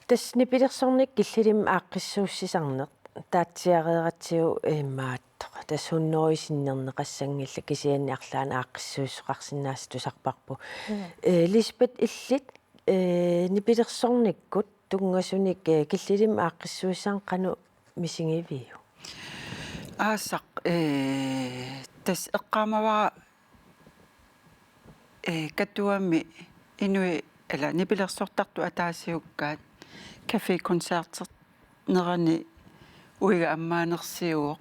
Speaker 1: тасни пилерсорник киллилим ааққиссууссисарнеқ таатсиареератсиу мааттоқ тассуннерисиннернеқассангилла кисианни арлаана ааққиссууссоқарсинаас тусарпарпу Lisbeth иллит нипилерсорниккут тунгасуник киллилим ааққиссууссаан қану мисингивиу
Speaker 2: аасақ тас эққаамавара катуами инуи ала нипилерсортарту атаасиуккаат кафе концертер нерани уига аммаанерсиуоқ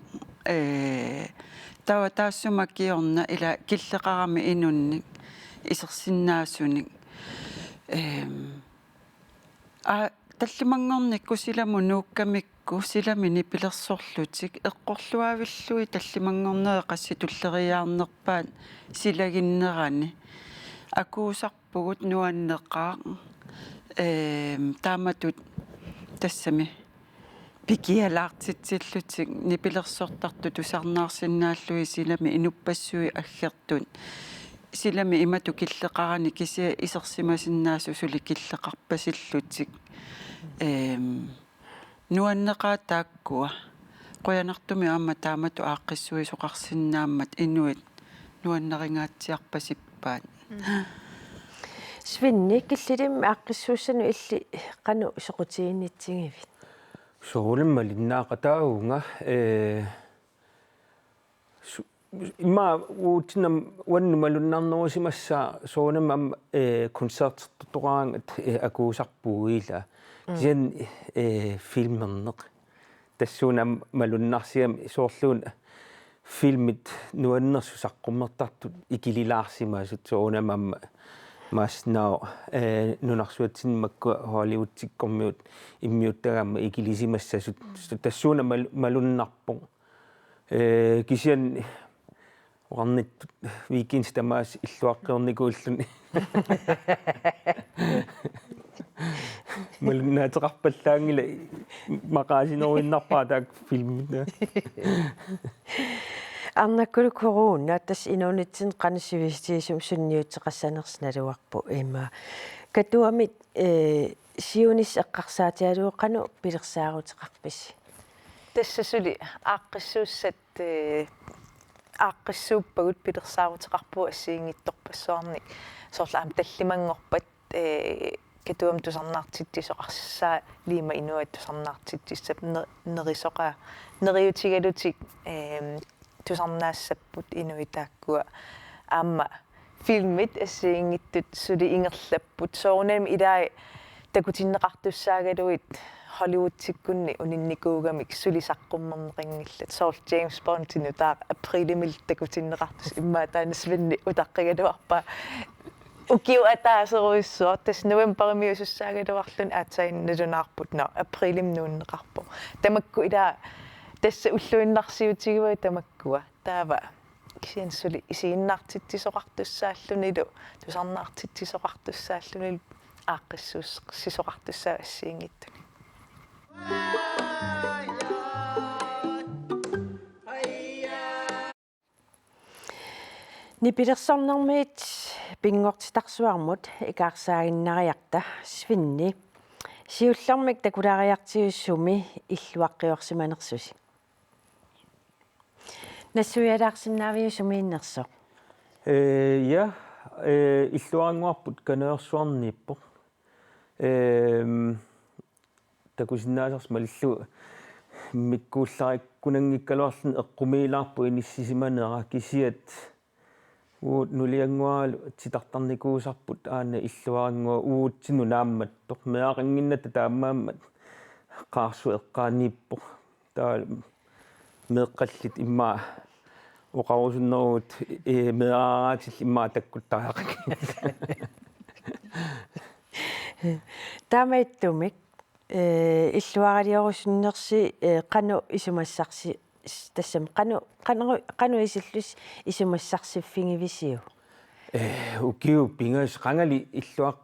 Speaker 2: тава таассумаккиорна ила киллеқарами инунник исерсиннаасуник таллимангорникку силаму нууккамикку силами нипилерсорлутик эққорлуавиллуи таллимангорнеэ қасситуллериаарнерпаат силагиннерани акуусарпугут нуаннеқаа тааматут тассами пикиалаартитсиллутик нипилерсортарту тусарнаарсинааллуи силами инуппассуи аггертут силами имату киллеқарани кисия исерсимасиннаасу сули киллеқарпасиллутик нуаннеқаа тааккуа қуянартуми аама таамату ааққиссуи соқарсинааммат инуит нуаннеригаатсиарпасиппаат
Speaker 1: Svinni killilum aaqqissuussanu illi qanu soqutiinnitsiingivit.
Speaker 4: Soolem linnaaqataaunga imma uutinam wannumalunnarnerusimassa soonam am konserttortoraangat akuusarpuuila kisen filmerneq tassuunam malunnarsiam soorluun filmit nuannersu saqqummertartut ikililaarsimaasut soonam am maasnao nunarsuatsinmakku Hollywood-tikkormiut immiuttagama ikilisimassasut tassuuna malunnarpu kisian ornit weekends tamaas illuaqqeernikuulluni malunnaatеқарпаллаангила мақаасинеруиннарпаа таак филмита
Speaker 1: Арнаккулу корона тас инуунитсин qanissivistisium sunniutеқассанерсналуарпу има катуамит сиунис эққарсаатиалуу қану пилерсаарутеқарписи
Speaker 3: тассасули ааққиссууссат ааққиссууппагут пилерсаарутеқарпу ассиингитторпассуарник соорлаам таллимангорпат катуам тусарнаартиттисоқарсаа лима инуат тусарнаартиттиссап нерисоқа нериутигалутик тусарнаассаппут инуитааккуа аама фильмит ассиингиттут сули ингерлаппут соонам илаа такутиннеқартуссаагалуит Hollywood-tikkunni uninnikууgamik sulisaqqummerneriнгиллат sool James Bond-inu taa aprilимил такутиннеқартус иммаа таанасвинни утаққигалуарпаа укиу атаасеруиссуа тас новембермиусуссаагалуарлун аатсаинналунаарпут но априлим нууннеқарпу тамакку илаа тасса уллуиннарсиутигуа тамаккуа таава кисиансули исииннаартиттисоқартуссааллунилу тусарнаартиттисоқартуссааллунил ааққиссуус сисоқартуссаа ассиингиттуни
Speaker 1: Нипилерсорнэрмиит пингортитарсуармут икаарсаагиннариарта свинни сиуллэрмик такулаариартиуссуми иллуаққиорсиманерсуси нассуялаарсиннаавиусумииннерсо
Speaker 4: я иллуаангуарпут канеерсуарниппо такусиннаасарс малиллу миккууллариккунангиккалуарлун эққумиилаарпу иниссисиманера кисиат уут нулиангуалу титартарникуусарпут аана иллуаангуа уутсину наамматтоқ меақангинната таамааммат қаарсу эққааниппо таа меэққаллит имма оқарусуннерут меаараатил имма таккуттаақак
Speaker 1: таамаиттумик иллуариорусуннерси қану исумассарси тассам қану исиллус исумассарсиффингивисиу
Speaker 4: укиу пингас қангали иллуақ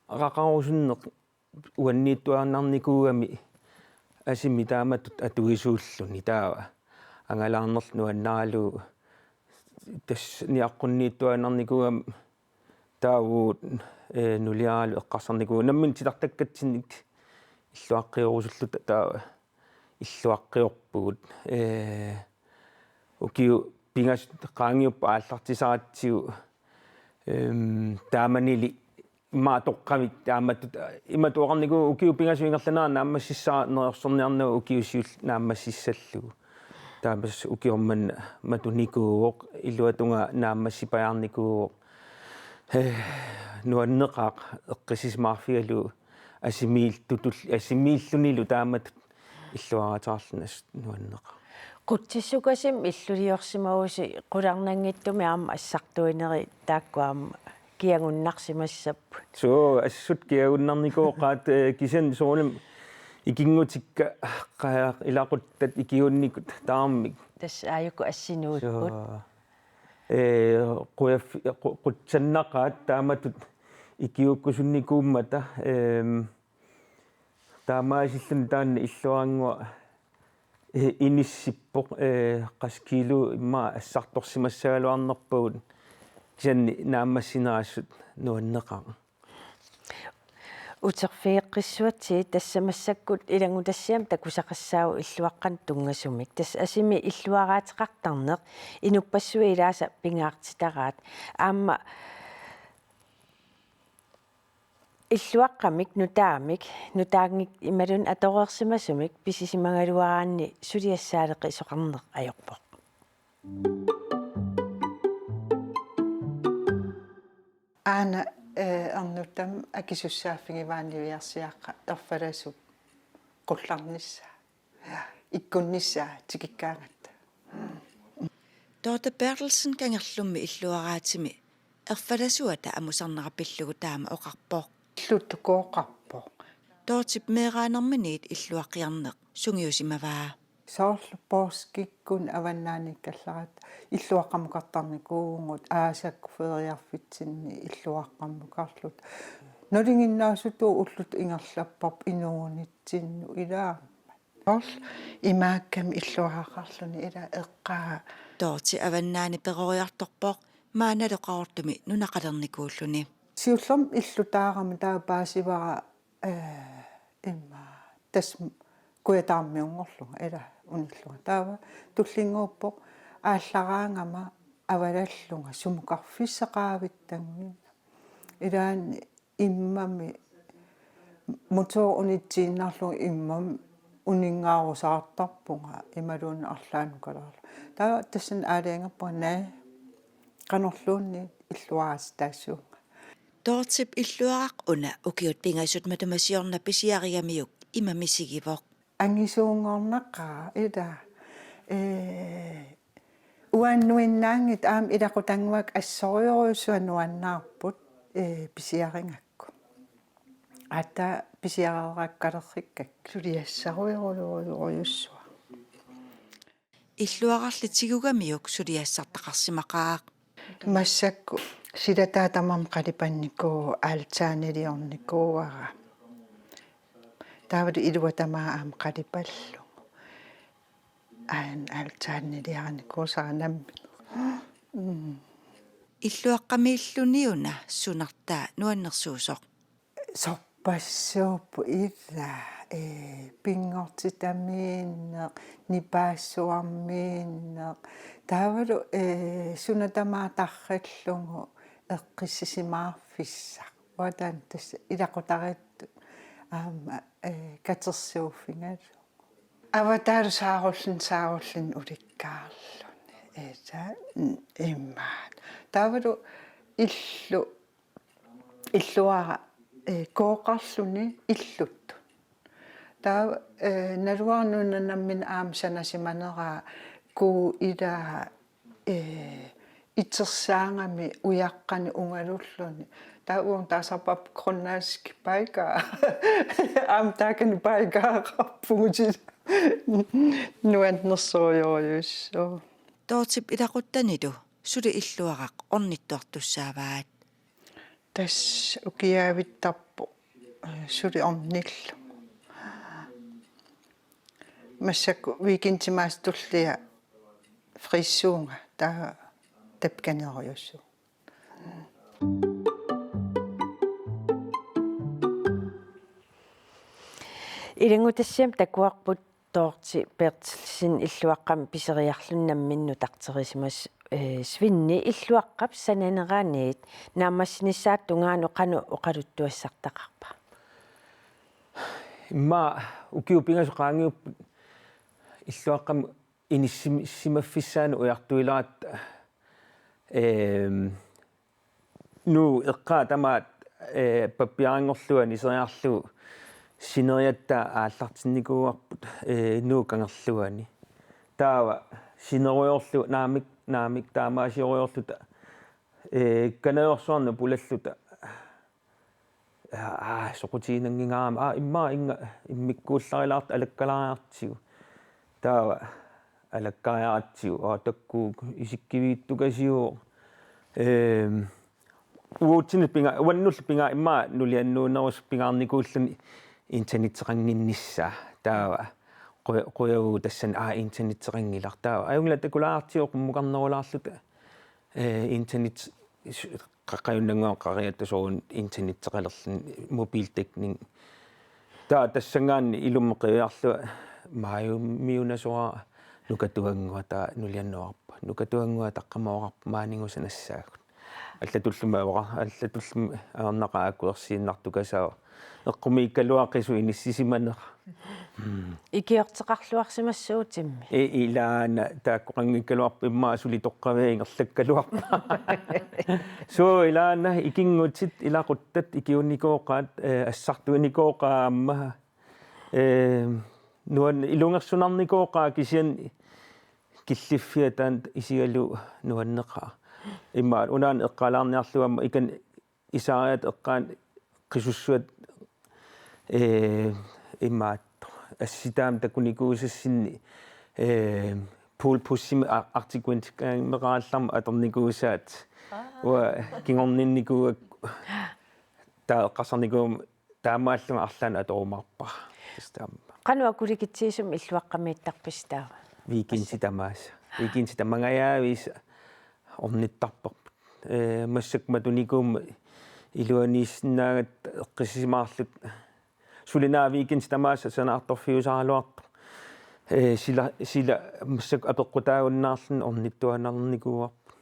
Speaker 4: рақарусуннеқ уанниттуарнарникуугами асими тааматтут атуисууллуни таава ангалаарнерлу аннаалу тас ниаққунниттуанарникуугам таавуут нулиаалу эққарсарникуу наммин титартаккатсинник иллуаққиорусуллут таава иллуаққиорпугут укиу пингас qaangiuppa ааллартисаратсигу тааманили имма тоққамит тааматтут имма туоқарникуу укиу пингасуингерланаа нааммассиссаа нерсорниарнаа укиусиул нааммассиссаллугу таамас укиорман матуникууоқ илуатунга нааммассипаярникууоқ нуаннеқаақ эққисисмаарфигалу асимиилтутул асимииллунилу таамат иллуаратаарлунас нуаннеқа
Speaker 1: quttissukasim illulиорсимауси qulарнангиттуми аама ассартуинери тааккуаама киагуннарсимассаппу
Speaker 4: соо ассут киагуннарникооqaат кисан соонам икингутикка қаа илақуттат икиунникут таармик
Speaker 1: тас ааюку ассинуутпут
Speaker 4: qutsanнақаат тааматут икиуккусунникууммата таамаасиллун таанна иллуаангуа иниссиппо qaskilу имма ассарторсимассагалуарнерпагут кисанни нааммассинерассут нуаннеқаа
Speaker 1: утерфиэққиссуати тассамассаккут илангутассиам такусақассаау иллуаққан тунгасумик тас асими иллуараатеқартарнеқ инуппассуи илааса пингаартитараат аама illuaqqamik nutaangik imalun atoreersimasumik pisisimangaluaraanni suliassaaleqi soqarneq ajorpoq
Speaker 7: Aana arnuttam akisussaaffigivaaниviарсиааққа тарфаласуп qullarnissaa ikkunnissaa tikikkaangatta
Speaker 14: Dorte Bertelsen kangerlummi illuaraatimi erfalasuata amusarnerapillugu taama oqarpoq
Speaker 7: иллуттукооқарпоқ
Speaker 14: Dortip meeraanerminiit illuaqiarneq sungiusimavaa
Speaker 7: соорлуппоорскиккун аваннааниккалларат иллуаққамукартарникуунгут аасакку фериарфитсинни иллуаққаммукарлут нулингиннаасутуу уллут ингерлаппарп инуунитсинну илаамма орл имаакками иллуақақарлуни ила эққаа
Speaker 14: Dorti avannaani peroriartorpoq maanaloqarortumi nunaqalernikууллuni
Speaker 7: сиуллерм иллутаарами таа паасивара имма тас куятаармиунгорлуга ила униллуга таава туллингууппоқ ааллараангама авалаллунга сумукарфиссақаавиттангина илаани иммами мотор унитсииннарлуга иммам унингаарусаартарпунга ималуунна арлаанукалаарлу таа тассан аалиангаппа наа канорлуунни иллуаас таассуунга
Speaker 14: Dortip illuaraq una ukiut pingaisut matumasiorna pisiariamiuk imamisigivoq
Speaker 7: ангисуунгорнаққаа ида уаннуиннаангит аам илақутангуак ассориориусуануаннаарпут писиарингакку ата писиараақкалерриккак сулиассаруйоруйоруйуссуа
Speaker 14: illuararlitsigugamiuk suliassartaqarsimaqaaq
Speaker 7: массакку силатаатамам қалипанникуу аалтаанилиорникууара таавали илуатамаа аам қалипаллу аан аалтаанилиарникуусаранамми
Speaker 14: illuaqqamiilluniuna sunartaa nuannersuusoq
Speaker 7: сорпассууппу илла пингортитамииннеқ нипаассуармииннеқ таавалу сунатамаа тарраллугу эққиссисимаарфиссақ ватан тас илақутаритту аама катерсууффингалу аватаару сааруллин уликкаарлуни эса иммаат таавалу иллуара кооқарлуни иллутту таа налуарнунанаммин аам санасиманераа куу илаа итсерсаангами уяққани унгалуллуни таа уун таасарпап кроннааски пайка аам таакани пайкаарпугути нуаннерсориориуссо
Speaker 14: Dortip ilaquttanilу сули illuaraq ornittuartussaavaat
Speaker 7: тас укиаавиттарпу сули орниллу массакку викинтимаас туллиа фриссуунга таа тапканериуссу
Speaker 1: илангутассиам такуарпут Dorti Bertelsen illuaqqam piseriarlunamminnu tarterisimas svinni illuaqqap sananeraaniit naammassinissaatungaanu qanu oqaluttuassartaqarpa
Speaker 4: имма укиупингасоqaangiup иллуаққам иниссимаффиссаана уяртуилаат ну эққаа тамаат паппиаангорлуани исериарлу синериатта ааллартинникууарпут нуу кангерлуани таава синериорлу наамик таамаасиориорлута канаёрсуарна пулаллута соқутиинангингаама имма инга иммиккуулларилаарт алаккалариартигу таава алаккариаратигу такку исиккивииттукасиу уутсинит пинга уаннулл пинга имма нулианнуунерус пингаарникууллуни интернетеқангиннissaa таава қоягу тассан интернетеқангилар таава аюнгла такулаартио қуммукарнерулаарлута интернет қаққаюннангоо қариаттасуун интернеттеқалерлун мобилтекнинг таа тассангаанни илуммеқиарлуа мааюммиунасуа нукатуангуа таа нулианнуарпа нукатуангуа таққамаоқарпа маанигусанассаагут аллатуллумаавара аллатуллум аернақааккуерсииннартукасаа эққумииккалуақису иниссисиманера
Speaker 1: икиортеқарлуарсимассуутимми
Speaker 4: илаана тааккоқангиккалуарпа иммаа сулитоққавиингерлаккалуарпа соо илаана икингутит илақуттат икиунникооқаат ассартуиникооқаамма нуан илунгерсунарникооқаа кисиан киллиффиатаан исигалу нуаннеқаа иммаа унаан эққалаарниарлуамма икан исаариат эққаан қисуссуат иммаат асситаам такуникуусассинни пулпуссими артикуинтикаангмеқаалларма аторникуусаат уа кингорнинникуак таа қасарникуум таамааллуга арлаана аторумарпа стаамма
Speaker 1: qanua kulikitsisum illuaqqamiittарпис таава
Speaker 4: викинси тамангаяавис орниттарпарпут массакма туникуум илуанииссинаагат эққисимаарлут сулинаа викинси тамааса санаарторфиусаалуарто сила массак апеққутаагуннаарлун орниттуанарникууарпу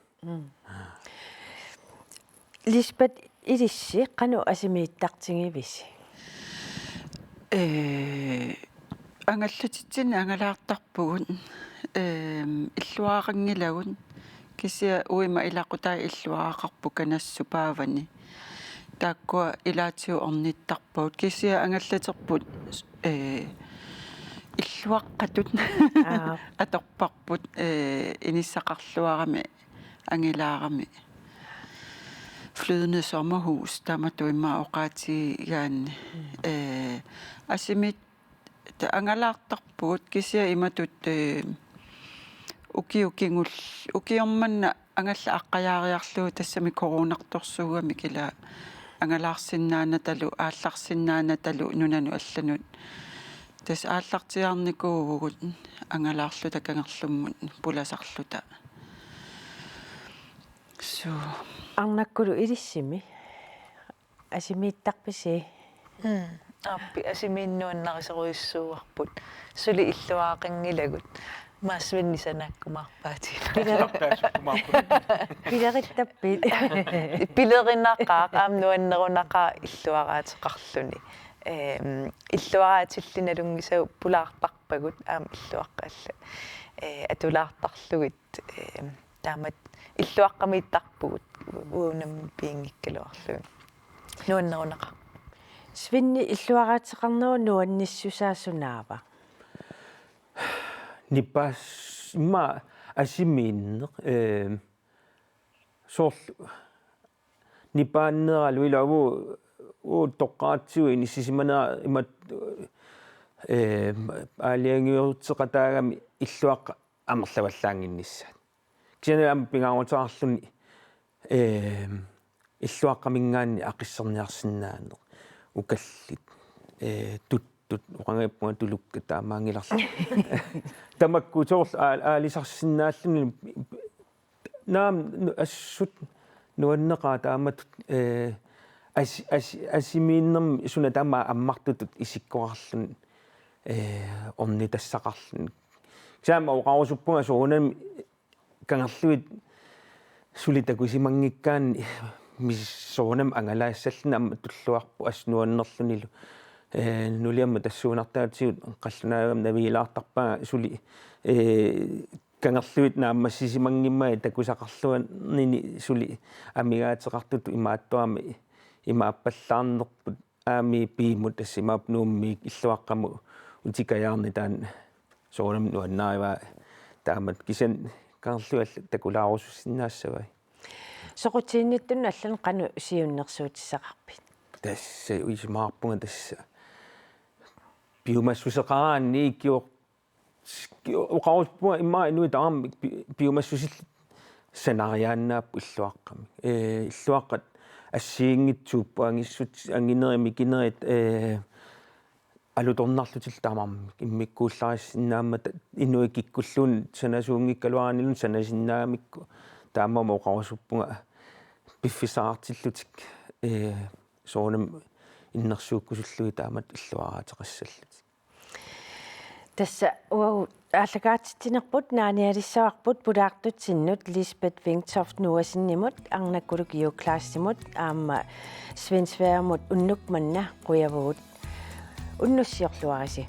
Speaker 1: Lisbeth илисси qanu asimiittартигивиси
Speaker 2: ангаллутитсин ангалаартарпугун иллуаақангилагун кися уима илақутаа иллуаақарпу канассупаавани тааккуа илаатиу орниттарпаут кisia ангаллатерпут иллуаққатут аторпарпут иниссақарлуарами ангилаарами flydende sommerhus таматуимма оqaatigaanni асимит ангалаартарпугут кisia иматут укиукингул укиорманна ангалла аққаяариарлуу тассами коронарторсуугами кила ангалаарсиннаана талу аалларсиннаана талу нунану алланут тас ааллартиарникуугут ангалаарлу такангерлуммут пуласарлута so
Speaker 1: арнаккулу илиссими асимииттарписи
Speaker 3: аппи асимииннуаннарисеруиссууарпут сули иллуаақангилагут маасвиннисанаккумаарпаати
Speaker 1: пилериттаппит
Speaker 3: пилеринаққаа аамнуаннерунақаа иллуараатеқарлүни иллуараатиллиналунгисау пулаартарпагут аам иллуаққалла атулаартарлугит таамат иллуаққамииттарпугут уунам пиингиккалуарлуун нуаннерунақа
Speaker 1: свинни иллуараатеқарнеру нуанниссусаасунаава
Speaker 4: ниппас ма асимииннеқ соорлу ниппааннералу илаву тоққаатсуи нисисиманаа имат аалиангиуртеқатаагами иллуаққа амерлаваллаангиннissaat кианам пингаагутаарлуни иллуаққамингаанни ақиссерниарсинаанеқ укаллит туттут оqangaippunga tulukka taamaangilарла тамакку тоорл аалисарсинааллуни наам ассут нуаннеқаа таамат асимииннерми суна таама аммартутут исиккуарлун орни тассақарлун саама оqausuppunga суунами кангерлуит сулитакусимангиккаани миссоонам ангалаассаллуна амма туллуарпу аснуаннерлунилу нулиамма тассуунартаатигут қаллунаагам навилаартарпаа сули кангерлуит нааммассисимангиммаа такусақарлуаннини сули амигаатеқартуту имааттуами имааппаллаарнерпут аами пиимут тассимаап нууммиик иллуаққаму утикаяарни таан соонам нуаннаава таамат кисан карлуалла такулаарусуссинаассавай
Speaker 1: соқутиинниттун аллан қану сиуннерсуутиссақарпит
Speaker 4: тасса уисмаарпунга тасса биомассусеқараанни иккиор оқауспуа имма инуи таам биомассусил санариааннаап иллуаққами иллуаққат ассиингитсууппу ангиссут ангинерими кинерит алуторнарлутил таамарми иммиккууллариссиннаамма инуи киккуллуун санасуунгиккалуаранилун санасиннаамикку таамама оқарусуппунга пиффисаартиллутик соонам иннерсууккусуллуи таамат иллуараатеқассаллут
Speaker 1: тасса уау ааллагаатитинерпут нааниалиссаварпут пулаартутсиннут Lisbeth Wingtoft нуасиннимут арнаккулу клаассимут аама свенсвеермут уннукманна қуявуут уннуссиорлуариси